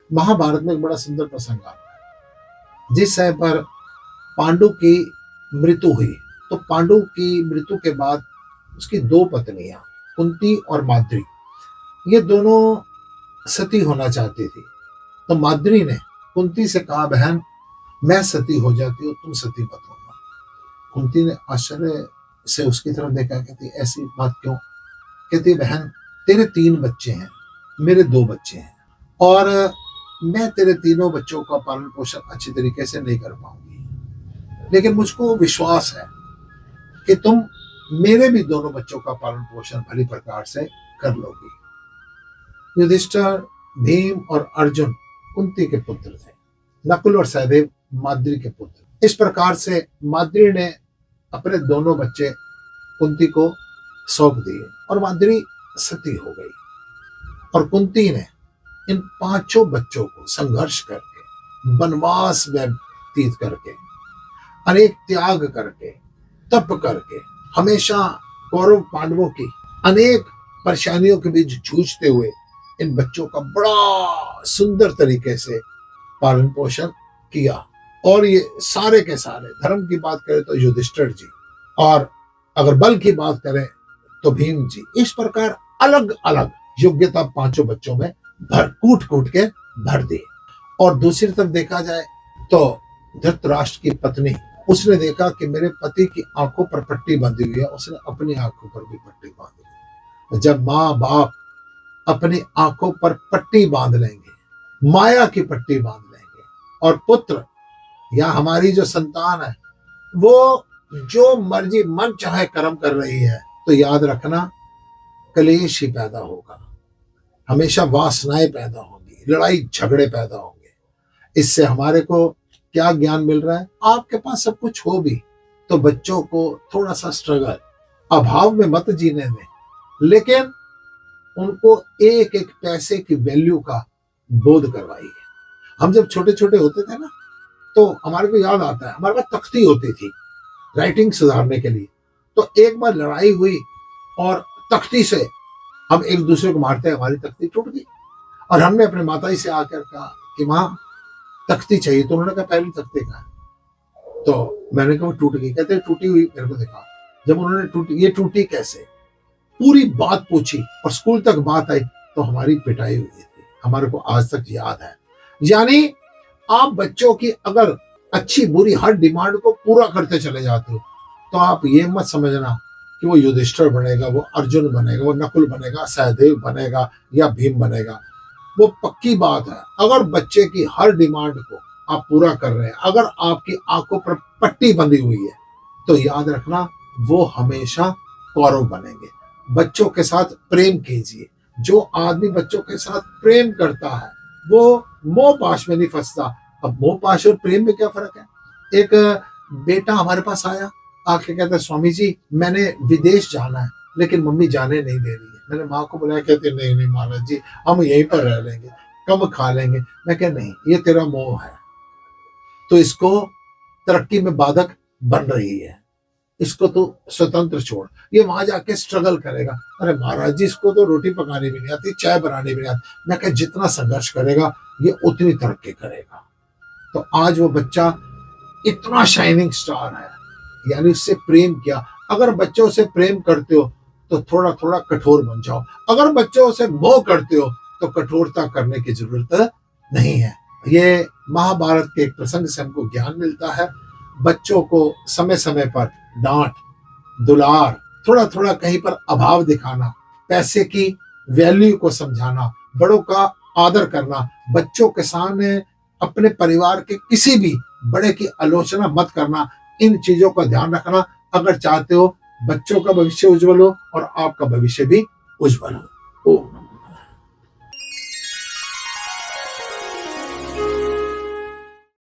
महाभारत में एक बड़ा सुंदर प्रसंग आता है। जिस समय पर पांडु की मृत्यु हुई, तो पांडु की मृत्यु के बाद उसकी दो पत्नियां, कुंती और माद्री, ये दोनों सती होना चाहती थी। तो माद्री ने कुंती से कहा, बहन मैं सती हो जाती हूँ, तुम सती मत होना। कुंती ने आश्चर्य से उसकी तरफ देखा, कहती ऐसी बात क्यों? कहती बहन तेरे 3 बच्चे हैं, मेरे 2 बच्चे हैं, और मैं तेरे तीनों बच्चों का पालन पोषण अच्छी तरीके से नहीं कर पाऊंगी, लेकिन मुझको विश्वास है कि तुम मेरे भी दोनों बच्चों का पालन पोषण भली प्रकार से कर लोगी। युधिष्ठिर, भीम और अर्जुन कुंती के पुत्र थे, नकुल और सहदेव माद्री के पुत्र। इस प्रकार से माद्री ने अपने दोनों बच्चे कुंती को सौंप दिए और माद्री सती हो गई। और कुंती ने इन 5 बच्चों को संघर्ष करके, वनवास व्यतीत करके, अनेक त्याग करके, तप करके, हमेशा कौरव पांडवों की अनेक परेशानियों के बीच जूझते हुए इन बच्चों का बड़ा सुंदर तरीके से पालन पोषण किया। और ये सारे के सारे, धर्म की बात करें तो युधिष्ठिर जी, और अगर बल की बात करें तो भीम जी, इस प्रकार अलग अलग योग्यता 5 बच्चों में कूट के भर दी। और दूसरी तरफ देखा जाए तो धृतराष्ट्र की पत्नी, उसने देखा कि मेरे पति की आंखों पर पट्टी बंधी हुई है, उसने अपनी आंखों पर भी पट्टी बांध दी। जब माँ बाप अपनी आंखों पर पट्टी बांध लेंगे, माया की पट्टी बांध लेंगे, और पुत्र या हमारी जो संतान है वो जो मर्जी मन चाहे कर्म कर रही है, तो याद रखना कलेश ही पैदा होगा, हमेशा वासनाएं पैदा होंगी, लड़ाई झगड़े पैदा होंगे। इससे हमारे को क्या ज्ञान मिल रहा है? आपके पास सब कुछ हो भी तो बच्चों को थोड़ा सा स्ट्रगल, अभाव में मत जीने दें, लेकिन उनको एक एक पैसे की वैल्यू का बोध करवाइए। हम जब छोटे छोटे होते थे ना, तो हमारे को याद आता है, हमारे पास तख्ती होती थी राइटिंग सुधारने के लिए। तो एक बार लड़ाई हुई और तख्ती से हम एक दूसरे को मारते हैं, हमारी तख्ती टूट गई। और हमने अपने माता जी से आकर कहा कि माँ तख्ती चाहिए, तो उन्होंने कहा पहली तख्ती का। तो मैंने कहा टूट गई। कहते टूटी हुई मेरे को दिखा। जब उन्होंने टूटी, ये टूटी कैसे, पूरी बात पूछी और स्कूल तक बात आई, तो हमारी पिटाई हुई थी, हमारे को आज तक याद है। यानी आप बच्चों की अगर अच्छी बुरी हर डिमांड को पूरा करते चले जाते हो, तो आप ये मत समझना कि वो युधिष्ठिर बनेगा, वो अर्जुन बनेगा, वो नकुल बनेगा, सहदेव बनेगा या भीम बनेगा। वो पक्की बात है, अगर बच्चे की हर डिमांड को आप पूरा कर रहे हैं, अगर आपकी आंखों पर पट्टी बंधी हुई है, तो याद रखना वो हमेशा कौरव बनेंगे। बच्चों के साथ प्रेम कीजिए। जो आदमी बच्चों के साथ प्रेम करता है वो मोह पाश में नहीं फंसता। अब मोह पाश और प्रेम में क्या फर्क है? एक बेटा हमारे पास आया, आके कहता है स्वामी जी मैंने विदेश जाना है, लेकिन मम्मी जाने नहीं दे रही है। मैंने माँ को बुलाया, कहते नहीं नहीं महाराज जी हम यहीं पर रह लेंगे, कम खा लेंगे। मैं कह नहीं, ये तेरा मोह है, तो इसको तरक्की में बाधक बन रही है, इसको तो स्वतंत्र छोड़। ये वहां जाके स्ट्रगल करेगा, अरे महाराज जी इसको तो रोटी पकानी भी नहीं आती, चाय बनानी भी नहीं आती। मैं कह जितना संघर्ष करेगा ये उतनी तरक्की करेगा। तो आज वो बच्चा इतना शाइनिंग स्टार है, यानी उससे प्रेम किया। अगर बच्चों से प्रेम करते हो तो थोड़ा थोड़ा कठोर बन जाओ, अगर बच्चों से मोह करते हो तो कठोरता करने की जरूरत नहीं है। ये महाभारत के एक प्रसंग से हमको ज्ञान मिलता है। बच्चों को समय समय पर डांट, दुलार, थोड़ा थोड़ा कहीं पर अभाव दिखाना, पैसे की वैल्यू को समझाना, बड़ों का आदर करना, बच्चों के सामने अपने परिवार के किसी भी बड़े की आलोचना मत करना, इन चीजों का ध्यान रखना। अगर चाहते हो बच्चों का भविष्य उज्जवल हो और आपका भविष्य भी उज्जवल हो। ओम।